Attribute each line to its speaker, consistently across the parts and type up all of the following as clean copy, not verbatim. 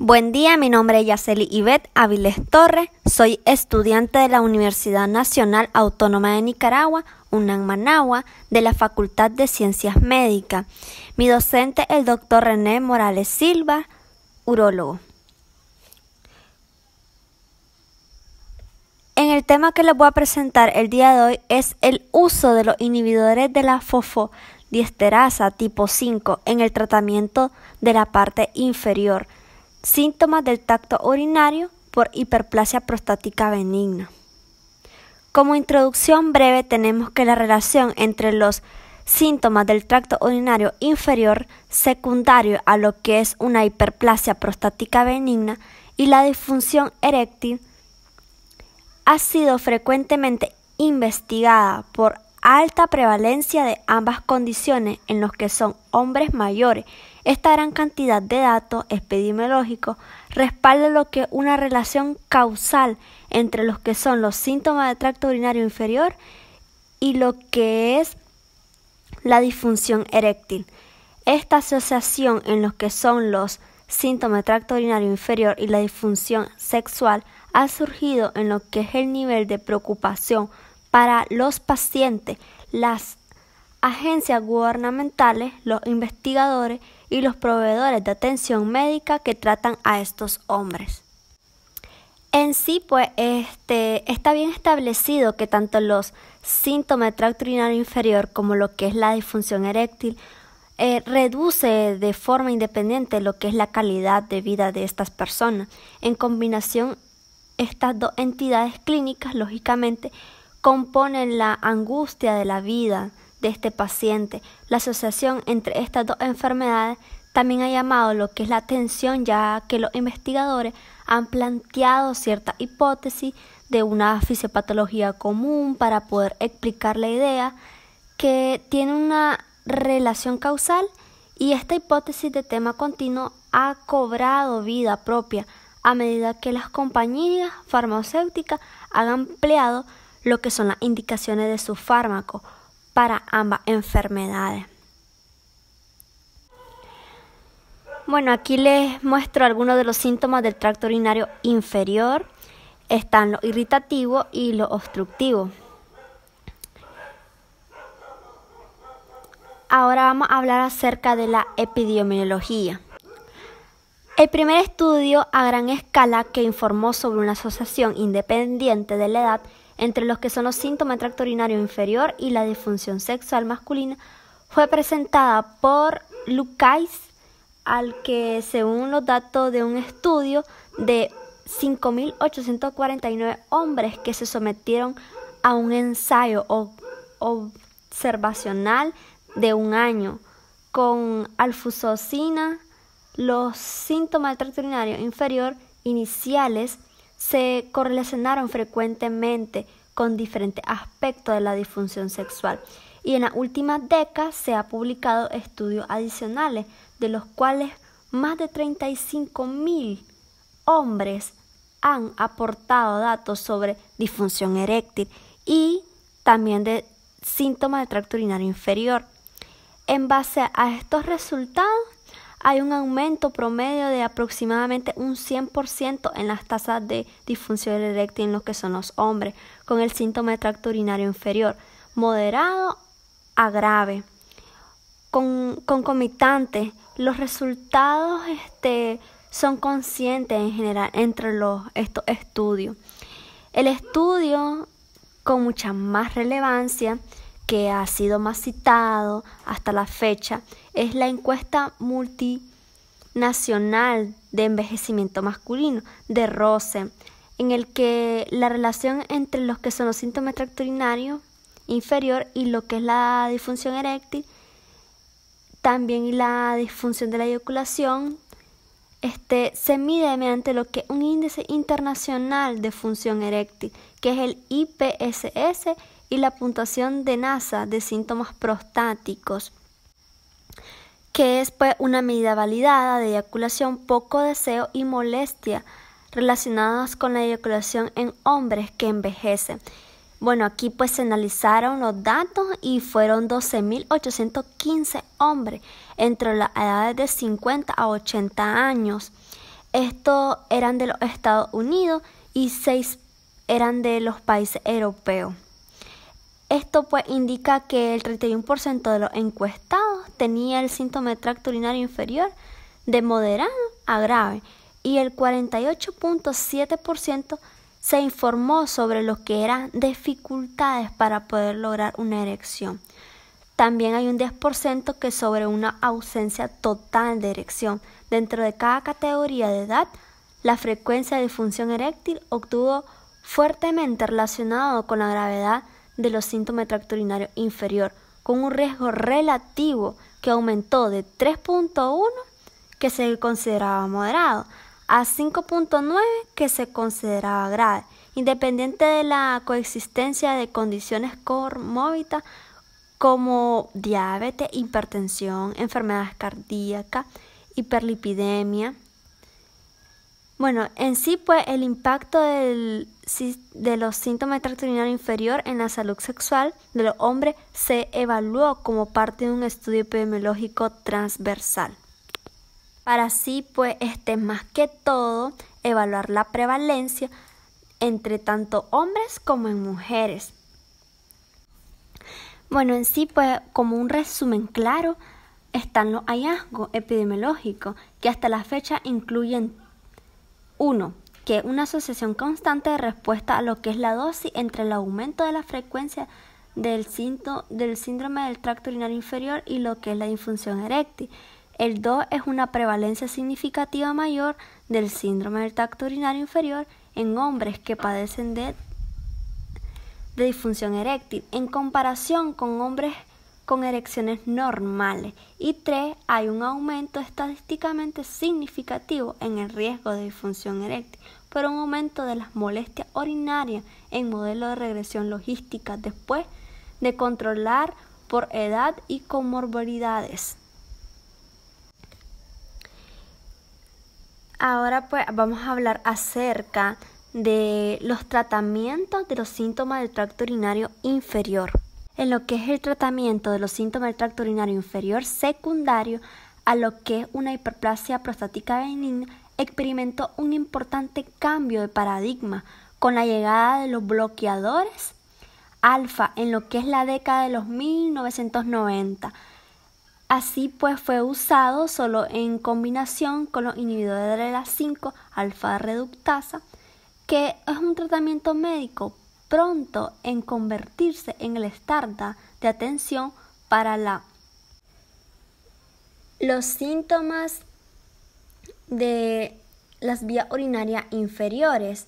Speaker 1: Buen día, mi nombre es Yaceli Ivette Avilés Torres, soy estudiante de la Universidad Nacional Autónoma de Nicaragua, UNAM Managua, de la Facultad de Ciencias Médicas. Mi docente es el Dr. René Morales Silva, urólogo. En el tema que les voy a presentar el día de hoy es el uso de los inhibidores de la fosfodiesterasa tipo 5 en el tratamiento de la parte inferior. Síntomas del tracto urinario por hiperplasia prostática benigna. Como introducción breve tenemos que la relación entre los síntomas del tracto urinario inferior secundario a lo que es una hiperplasia prostática benigna y la disfunción eréctil ha sido frecuentemente investigada por alta prevalencia de ambas condiciones en los que son hombres mayores. Esta gran cantidad de datos epidemiológicos respalda lo que una relación causal entre los que son los síntomas del tracto urinario inferior y lo que es la disfunción eréctil. Esta asociación en los que son los síntomas del tracto urinario inferior y la disfunción sexual ha surgido en lo que es el nivel de preocupación para los pacientes, las agencias gubernamentales, los investigadores y los proveedores de atención médica que tratan a estos hombres. En sí, está bien establecido que tanto los síntomas del tracto urinario inferior como lo que es la disfunción eréctil reduce de forma independiente lo que es la calidad de vida de estas personas. En combinación, estas dos entidades clínicas, lógicamente, componen la angustia de la vida de este paciente. La asociación entre estas dos enfermedades también ha llamado lo que es la atención, ya que los investigadores han planteado cierta hipótesis de una fisiopatología común para poder explicar la idea que tiene una relación causal, y esta hipótesis de tema continuo ha cobrado vida propia a medida que las compañías farmacéuticas han ampliado lo que son las indicaciones de sus fármacos para ambas enfermedades. Bueno, aquí les muestro algunos de los síntomas del tracto urinario inferior. Están los irritativos y los obstructivos. Ahora vamos a hablar acerca de la epidemiología. El primer estudio a gran escala que informó sobre una asociación independiente de la edad entre los que son los síntomas del tracto urinario inferior y la disfunción sexual masculina fue presentada por Lucais, al que, según los datos de un estudio de 5.849 hombres que se sometieron a un ensayo observacional de un año con alfuzoxina, los síntomas del tracto urinario inferior iniciales se correlacionaron frecuentemente con diferentes aspectos de la disfunción sexual, y en las últimas décadas se han publicado estudios adicionales de los cuales más de 35.000 hombres han aportado datos sobre disfunción eréctil y también de síntomas del tracto urinario inferior. En base a estos resultados, hay un aumento promedio de aproximadamente un 100% en las tasas de disfunción eréctil en los que son los hombres con el síntoma de tracto urinario inferior, moderado a grave. Concomitantes, los resultados son conscientes en general entre estos estudios. El estudio con mucha más relevancia, que ha sido más citado hasta la fecha, es la encuesta multinacional de envejecimiento masculino de Rose, en el que la relación entre los que son los síntomas de tracto urinario inferior y lo que es la disfunción eréctil, también y la disfunción de la eyaculación, se mide mediante lo que es un índice internacional de función eréctil, que es el IPSS, y la puntuación de NASA de síntomas prostáticos, que es una medida validada de eyaculación, poco deseo y molestia relacionadas con la eyaculación en hombres que envejecen. Bueno, aquí se analizaron los datos y fueron 12.815 hombres entre las edades de 50 a 80 años. Estos eran de los Estados Unidos y 6 eran de los países europeos. Esto pues indica que el 31% de los encuestados tenía el síntoma de tracto urinario inferior de moderado a grave y el 48.7% se informó sobre lo que eran dificultades para poder lograr una erección. También hay un 10% que sobre una ausencia total de erección. Dentro de cada categoría de edad, la frecuencia de disfunción eréctil obtuvo fuertemente relacionado con la gravedad de los síntomas de tracto urinario inferior, con un riesgo relativo que aumentó de 3.1, que se consideraba moderado, a 5.9, que se consideraba grave, independiente de la coexistencia de condiciones comórbidas como diabetes, hipertensión, enfermedades cardíacas, hiperlipidemia. Bueno, en sí pues el impacto de los síntomas de tracto urinario inferior en la salud sexual de los hombres se evaluó como parte de un estudio epidemiológico transversal. Para así pues más que todo evaluar la prevalencia entre tanto hombres como en mujeres. Bueno, en sí pues como un resumen claro están los hallazgos epidemiológicos que hasta la fecha incluyen 1. Que una asociación constante de respuesta a lo que es la dosis entre el aumento de la frecuencia del síndrome del tracto urinario inferior y lo que es la disfunción eréctil. El 2 es una prevalencia significativa mayor del síndrome del tracto urinario inferior en hombres que padecen de disfunción eréctil en comparación con hombres con erecciones normales. Y 3, hay un aumento estadísticamente significativo en el riesgo de disfunción eréctil por un aumento de las molestias urinarias en modelo de regresión logística después de controlar por edad y comorbilidades. Ahora pues vamos a hablar acerca de los tratamientos de los síntomas del tracto urinario inferior. En lo que es el tratamiento de los síntomas del tracto urinario inferior secundario a lo que es una hiperplasia prostática benigna, experimentó un importante cambio de paradigma con la llegada de los bloqueadores alfa en lo que es la década de los 1990. Así pues fue usado solo en combinación con los inhibidores de la 5-alfa reductasa, que es un tratamiento médico pronto en convertirse en el estándar de atención para los síntomas de las vías urinarias inferiores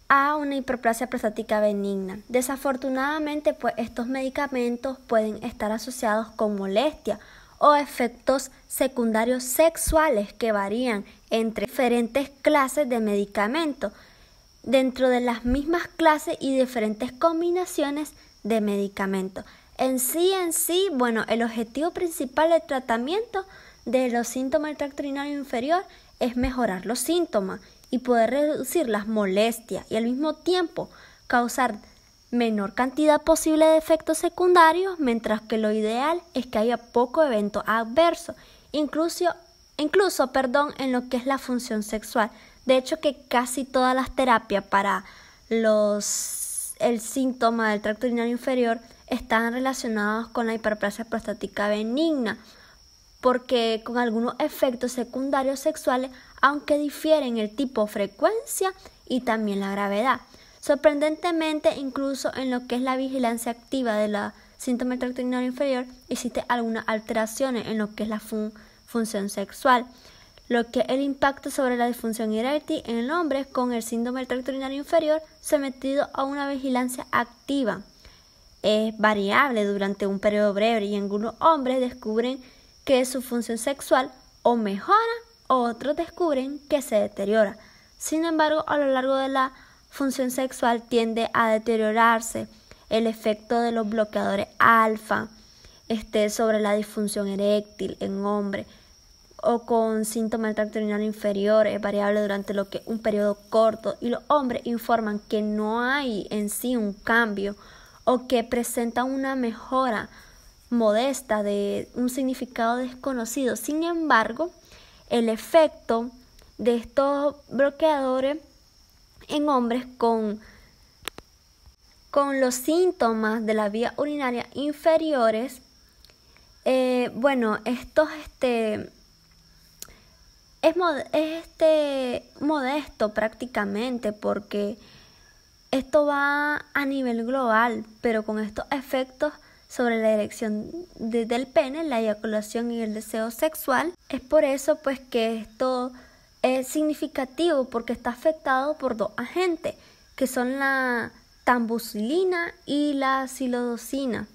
Speaker 1: a una hiperplasia prostática benigna. Desafortunadamente, pues estos medicamentos pueden estar asociados con molestia o efectos secundarios sexuales que varían entre diferentes clases de medicamentos, dentro de las mismas clases y diferentes combinaciones de medicamentos. En sí, bueno, el objetivo principal del tratamiento de los síntomas del tracto urinario inferior es mejorar los síntomas y poder reducir las molestias y al mismo tiempo causar menor cantidad posible de efectos secundarios, mientras que lo ideal es que haya poco evento adverso, incluso en lo que es la función sexual. De hecho, que casi todas las terapias para el síntoma del tracto urinario inferior están relacionadas con la hiperplasia prostática benigna, porque con algunos efectos secundarios sexuales, aunque difieren el tipo, frecuencia y también la gravedad. Sorprendentemente, incluso en lo que es la vigilancia activa de la síntoma del tracto urinario inferior, existen algunas alteraciones en lo que es la función sexual. Lo que el impacto sobre la disfunción eréctil en el hombre con el síndrome del tracto urinario inferior sometido a una vigilancia activa es variable durante un periodo breve y algunos hombres descubren que su función sexual o mejora o otros descubren que se deteriora. Sin embargo, a lo largo de la función sexual tiende a deteriorarse el efecto de los bloqueadores alfa sobre la disfunción eréctil en hombres o con síntomas del tracto urinario inferior es variable durante lo que es un periodo corto y los hombres informan que no hay en sí un cambio o que presentan una mejora modesta de un significado desconocido. Sin embargo, el efecto de estos bloqueadores en hombres con los síntomas de la vía urinaria inferiores, esto es modesto prácticamente, porque esto va a nivel global, pero con estos efectos sobre la erección del pene, la eyaculación y el deseo sexual. Es por eso pues que esto es significativo, porque está afectado por dos agentes, que son la tamsucilina y la silodosina.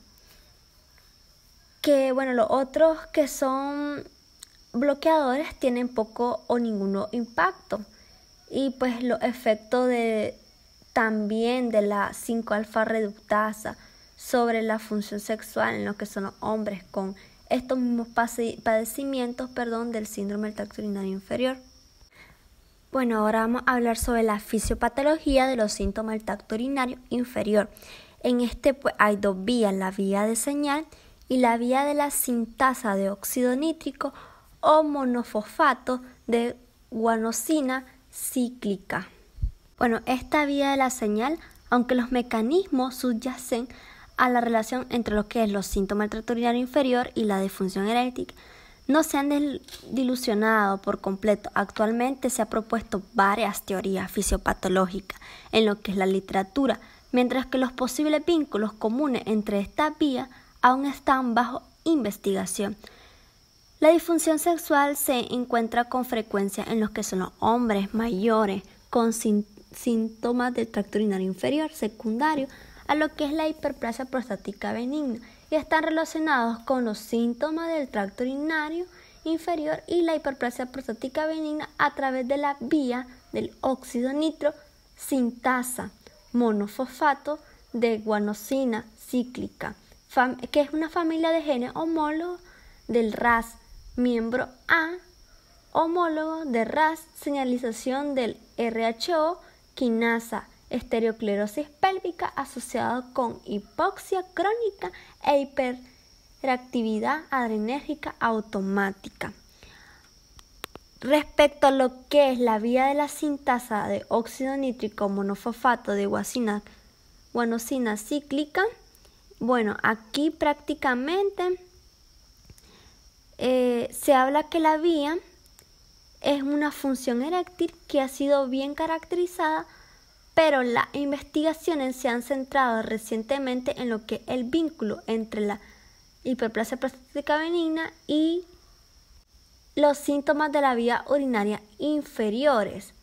Speaker 1: Que los otros que son bloqueadores tienen poco o ninguno impacto. Y pues los efectos también de la 5-alfa reductasa sobre la función sexual en lo que son los hombres con estos mismos padecimientos del síndrome del tracto urinario inferior. Ahora vamos a hablar sobre la fisiopatología de los síntomas del tracto urinario inferior. En pues hay dos vías, la vía de señal y la vía de la sintasa de óxido nítrico o monofosfato de guanosina cíclica. Esta vía de la señal, aunque los mecanismos subyacen a la relación entre lo que es los síntomas del tracto urinario inferior y la disfunción eréctil, no se han dilucionado por completo. Actualmente se ha propuesto varias teorías fisiopatológicas en lo que es la literatura, mientras que los posibles vínculos comunes entre estas vías aún están bajo investigación. La disfunción sexual se encuentra con frecuencia en los que son los hombres mayores con síntomas del tracto urinario inferior secundario a lo que es la hiperplasia prostática benigna, y están relacionados con los síntomas del tracto urinario inferior y la hiperplasia prostática benigna a través de la vía del óxido nitro sintasa monofosfato de guanosina cíclica, que es una familia de genes homólogos del RAS, miembro A, homólogo de RAS, señalización del RHO, quinasa, estereoclerosis pélvica asociado con hipoxia crónica e hiperactividad adrenérgica automática. Respecto a lo que es la vía de la sintasa de óxido nítrico monofosfato de guanosina cíclica, aquí prácticamente se habla que la vía es una función eréctil que ha sido bien caracterizada, pero las investigaciones se han centrado recientemente en lo que es el vínculo entre la hiperplasia prostática benigna y los síntomas de la vía urinaria inferiores.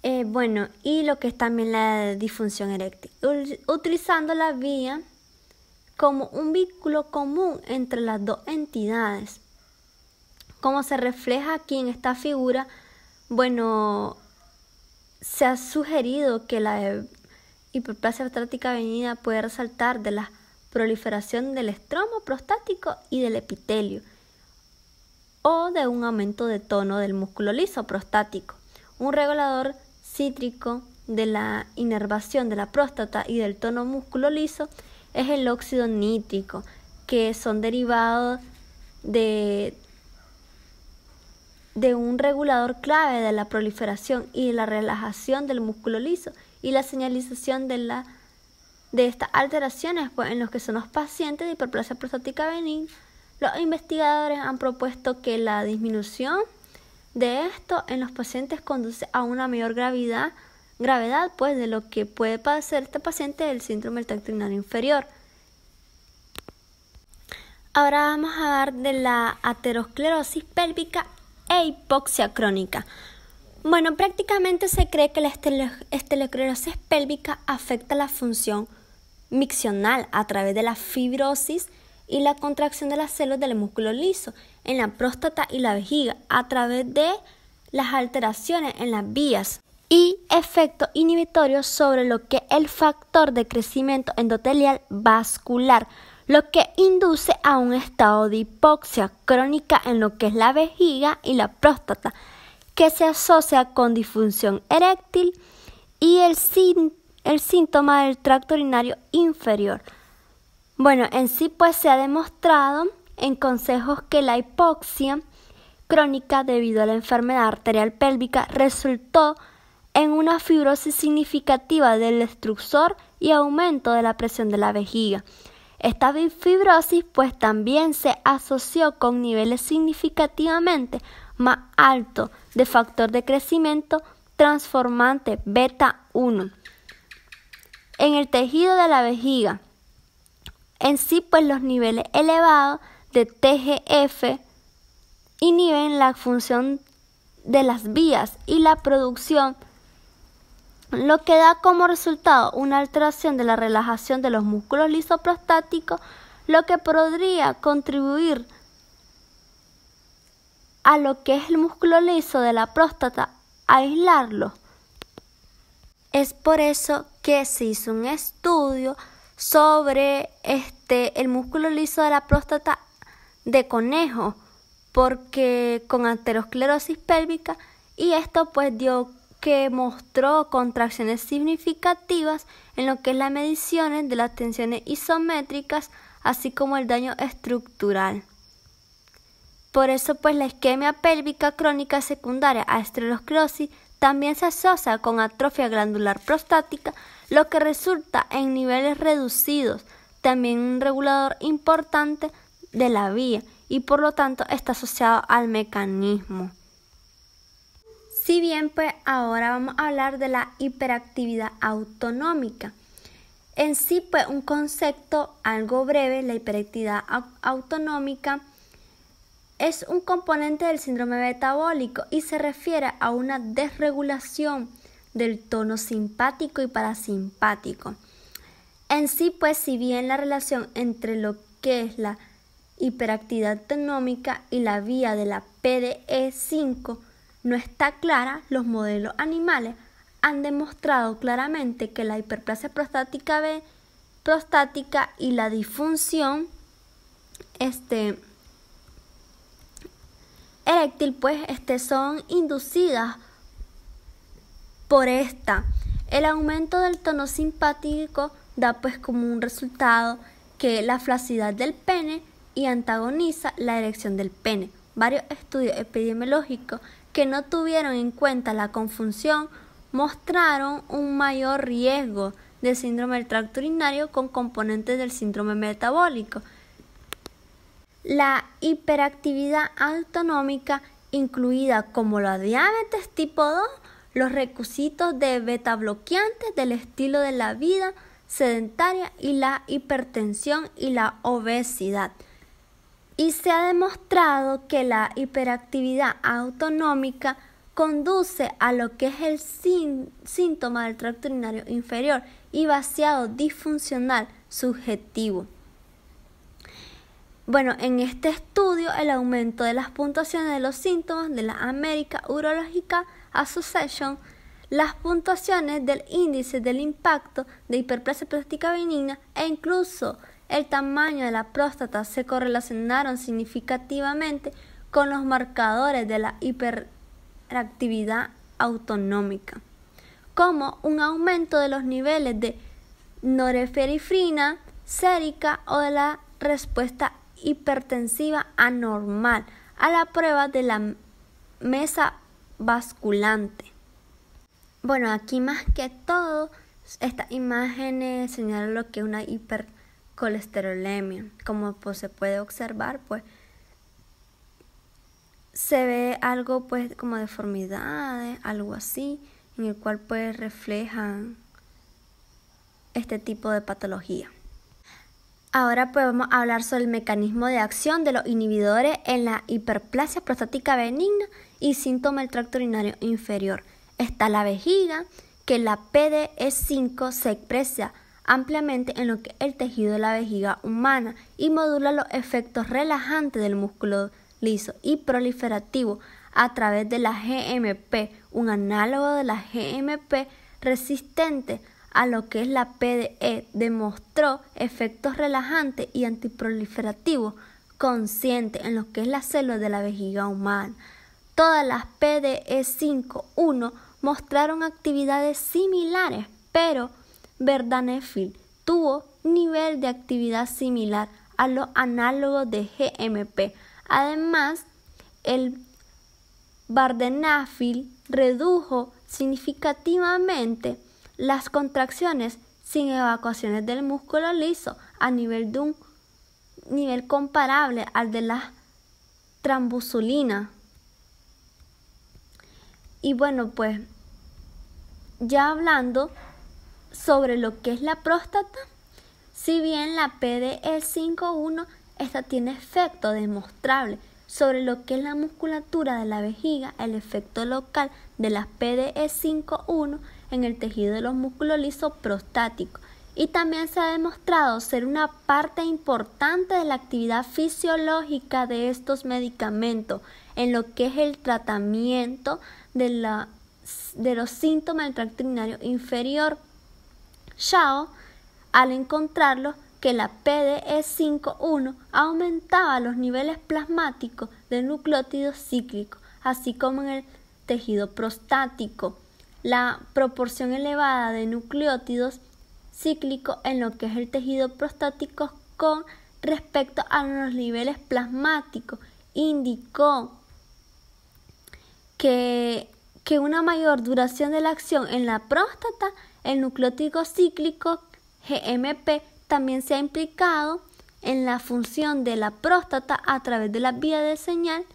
Speaker 1: Y lo que es también la disfunción eréctil, utilizando la vía como un vínculo común entre las dos entidades. Como se refleja aquí en esta figura, se ha sugerido que la hiperplasia prostática benigna puede resaltar de la proliferación del estroma prostático y del epitelio, o de un aumento de tono del músculo liso prostático. Un regulador cítrico de la inervación de la próstata y del tono músculo liso es el óxido nítrico, que son derivados de un regulador clave de la proliferación y de la relajación del músculo liso y la señalización de estas alteraciones en los que son los pacientes de hiperplasia prostática benigna. Los investigadores han propuesto que la disminución de esto en los pacientes conduce a una mayor gravedad de lo que puede padecer este paciente del síndrome del tracto urinario inferior. Ahora vamos a hablar de la aterosclerosis pélvica e hipoxia crónica. Prácticamente se cree que la esclerosis pélvica afecta la función miccional a través de la fibrosis y la contracción de las células del músculo liso en la próstata y la vejiga a través de las alteraciones en las vías y efectos inhibitorios sobre lo que es el factor de crecimiento endotelial vascular, lo que induce a un estado de hipoxia crónica en lo que es la vejiga y la próstata, que se asocia con disfunción eréctil y el síntoma del tracto urinario inferior. En sí pues se ha demostrado en consejos que la hipoxia crónica debido a la enfermedad arterial pélvica resultó en una fibrosis significativa del extrusor y aumento de la presión de la vejiga. Esta fibrosis pues también se asoció con niveles significativamente más altos de factor de crecimiento transformante beta 1 en el tejido de la vejiga. En sí pues los niveles elevados de TGF inhiben la función de las vías y la producción, lo que da como resultado una alteración de la relajación de los músculos lisos prostáticos, lo que podría contribuir a lo que es el músculo liso de la próstata, a aislarlo. Es por eso que se hizo un estudio sobre el músculo liso de la próstata de conejo, porque con aterosclerosis pélvica, y esto pues dio que mostró contracciones significativas en lo que es las mediciones de las tensiones isométricas, así como el daño estructural. Por eso pues la isquemia pélvica crónica secundaria a aterosclerosis también se asocia con atrofia glandular prostática, lo que resulta en niveles reducidos, también un regulador importante de la vía y por lo tanto está asociado al mecanismo. Si bien pues ahora vamos a hablar de la hiperactividad autonómica. En sí pues un concepto algo breve, la hiperactividad autonómica es un componente del síndrome metabólico y se refiere a una desregulación del tono simpático y parasimpático. En sí pues si bien la relación entre lo que es la hiperactividad autonómica y la vía de la PDE5 no está clara, los modelos animales han demostrado claramente que la hiperplasia prostática y la disfunción eréctil pues son inducidas por esta. El aumento del tono simpático da pues como un resultado que la flacidez del pene y antagoniza la erección del pene. Varios estudios epidemiológicos que no tuvieron en cuenta la confusión mostraron un mayor riesgo de síndrome del tracto urinario con componentes del síndrome metabólico. La hiperactividad autonómica, incluida como la diabetes tipo 2, los requisitos de beta bloqueantes del estilo de la vida sedentaria y la hipertensión y la obesidad. Y se ha demostrado que la hiperactividad autonómica conduce a lo que es el síntoma del tracto urinario inferior y vaciado disfuncional subjetivo. Bueno, en este estudio el aumento de las puntuaciones de los síntomas de la American Urological Association, las puntuaciones del índice del impacto de hiperplasia prostática benigna e incluso el tamaño de la próstata se correlacionaron significativamente con los marcadores de la hiperactividad autonómica, como un aumento de los niveles de norepinefrina sérica o de la respuesta hipertensiva anormal a la prueba de la mesa basculante. Bueno, aquí más que todo, estas imágenes señalan lo que es una hipercolesterolemia. Como pues se puede observar, pues se ve algo pues como deformidades, algo así, en el cual pues reflejan este tipo de patología. Ahora pues vamos a hablar sobre el mecanismo de acción de los inhibidores en la hiperplasia prostática benigna y síntomas del tracto urinario inferior. Está la vejiga, que la PDE5 se expresa ampliamente en lo que es el tejido de la vejiga humana y modula los efectos relajantes del músculo liso y proliferativo a través de la GMP, un análogo de la GMP resistente a lo que es la PDE, demostró efectos relajantes y antiproliferativos conscientes en lo que es la célula de la vejiga humana. Todas las PDE5-1 mostraron actividades similares, pero Vardenafil tuvo nivel de actividad similar a los análogos de GMP. Además, el Vardenafil redujo significativamente las contracciones sin evacuaciones del músculo liso a nivel de un nivel comparable al de la trambuzulina. Y bueno, pues ya hablando sobre lo que es la próstata, si bien la PDE5-1 esta tiene efecto demostrable sobre lo que es la musculatura de la vejiga, el efecto local de la PDE5-1 en el tejido de los músculos lisos prostáticos, y también se ha demostrado ser una parte importante de la actividad fisiológica de estos medicamentos en lo que es el tratamiento de los síntomas del tracto urinario inferior. Shao, al encontrarlo que la PDE5-1 aumentaba los niveles plasmáticos de nucleótidos cíclicos, así como en el tejido prostático, la proporción elevada de nucleótidos cíclicos en lo que es el tejido prostático con respecto a los niveles plasmáticos indicó que una mayor duración de la acción en la próstata, el nucleótido cíclico GMP también se ha implicado en la función de la próstata a través de la vía de señal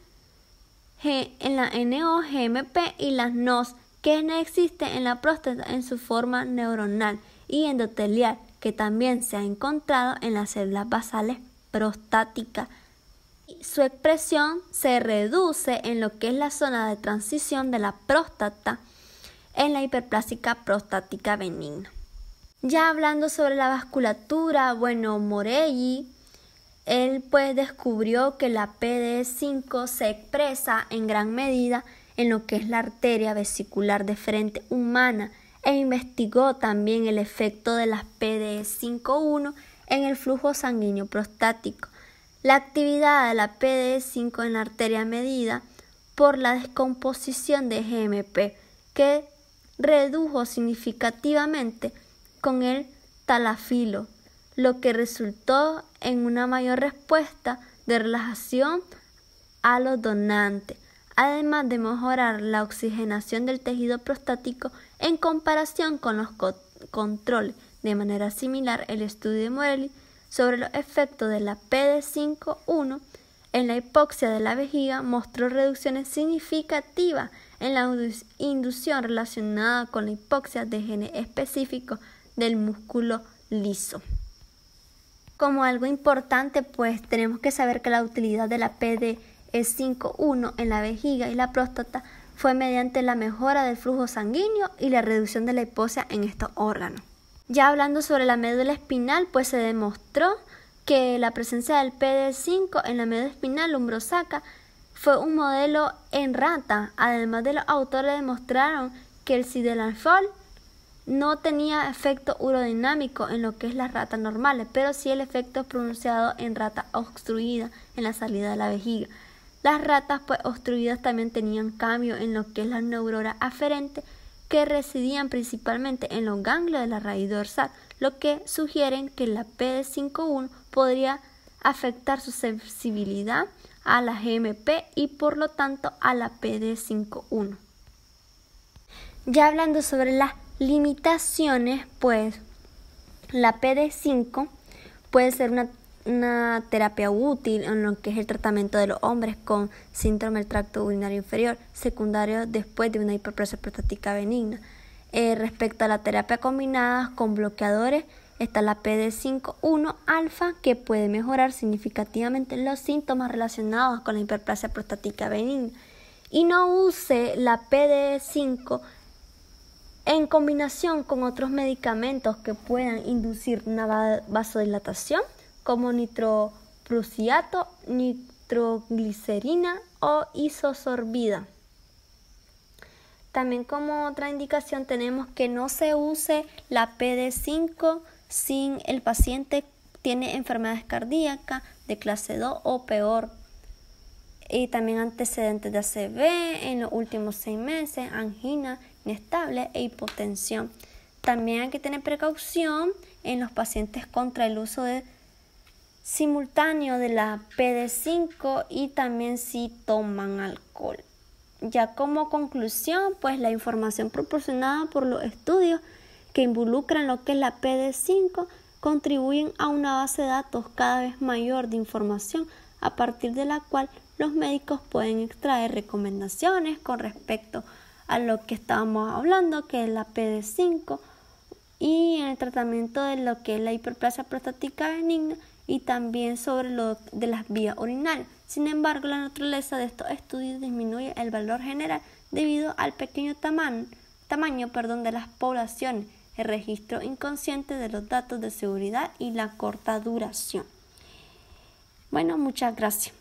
Speaker 1: en la NO, GMP y las NOS que existen en la próstata en su forma neuronal y endotelial, que también se ha encontrado en las células basales prostáticas. Su expresión se reduce en lo que es la zona de transición de la próstata en la hiperplasia prostática benigna. Ya hablando sobre la vasculatura, Morelli, él pues descubrió que la PDE5 se expresa en gran medida en lo que es la arteria vesicular deferente humana e investigó también el efecto de las PDE5-1 en el flujo sanguíneo prostático. La actividad de la PDE5 en la arteria medida por la descomposición de GMP, que redujo significativamente con el talafilo, lo que resultó en una mayor respuesta de relajación a los donantes, además de mejorar la oxigenación del tejido prostático en comparación con los controles. De manera similar, el estudio de Morelli sobre los efectos de la PDE5-1 en la hipoxia de la vejiga mostró reducciones significativas en la inducción relacionada con la hipoxia de genes específicos del músculo liso. Como algo importante, pues tenemos que saber que la utilidad de la PDE5-1 en la vejiga y la próstata fue mediante la mejora del flujo sanguíneo y la reducción de la hipoxia en estos órganos. Ya hablando sobre la médula espinal, pues se demostró que la presencia del PDE5 en la médula espinal lumbrosaca fue un modelo en rata. Además de los autores demostraron que el sildenafil no tenía efecto urodinámico en lo que es las ratas normales, pero sí el efecto pronunciado en ratas obstruidas en la salida de la vejiga. Las ratas pues obstruidas también tenían cambio en lo que es las neuronas aferentes que residían principalmente en los ganglios de la raíz dorsal, lo que sugieren que la PDE5-1 podría afectar su sensibilidad a la GMP y por lo tanto a la PDE5-1. Ya hablando sobre las limitaciones, pues la PDE5 puede ser una terapia útil en lo que es el tratamiento de los hombres con síndrome del tracto urinario inferior secundario después de una hiperplasia prostática benigna. Respecto a la terapia combinada con bloqueadores, está la PDE5-1 alfa, que puede mejorar significativamente los síntomas relacionados con la hiperplasia prostática benigna. Y no use la PDE5 en combinación con otros medicamentos que puedan inducir una vasodilatación, como nitroprusiato, nitroglicerina o isosorbida. También como otra indicación tenemos que no se use la PDE5 si el paciente tiene enfermedades cardíacas de clase 2 o peor. Y también antecedentes de ACV en los últimos 6 meses, angina inestable e hipotensión. También hay que tener precaución en los pacientes contra el uso simultáneo de la PDE5 y también si toman alcohol. ya como conclusión, pues la información proporcionada por los estudios que involucran lo que es la PD5 contribuyen a una base de datos cada vez mayor de información a partir de la cual los médicos pueden extraer recomendaciones con respecto a lo que estábamos hablando, que es la PD5, y en el tratamiento de lo que es la hiperplasia prostática benigna y también sobre lo de las vías urinarias. Sin embargo, la naturaleza de estos estudios disminuye el valor general debido al pequeño tamaño de las poblaciones, el registro inconsciente de los datos de seguridad y la corta duración. Bueno, muchas gracias.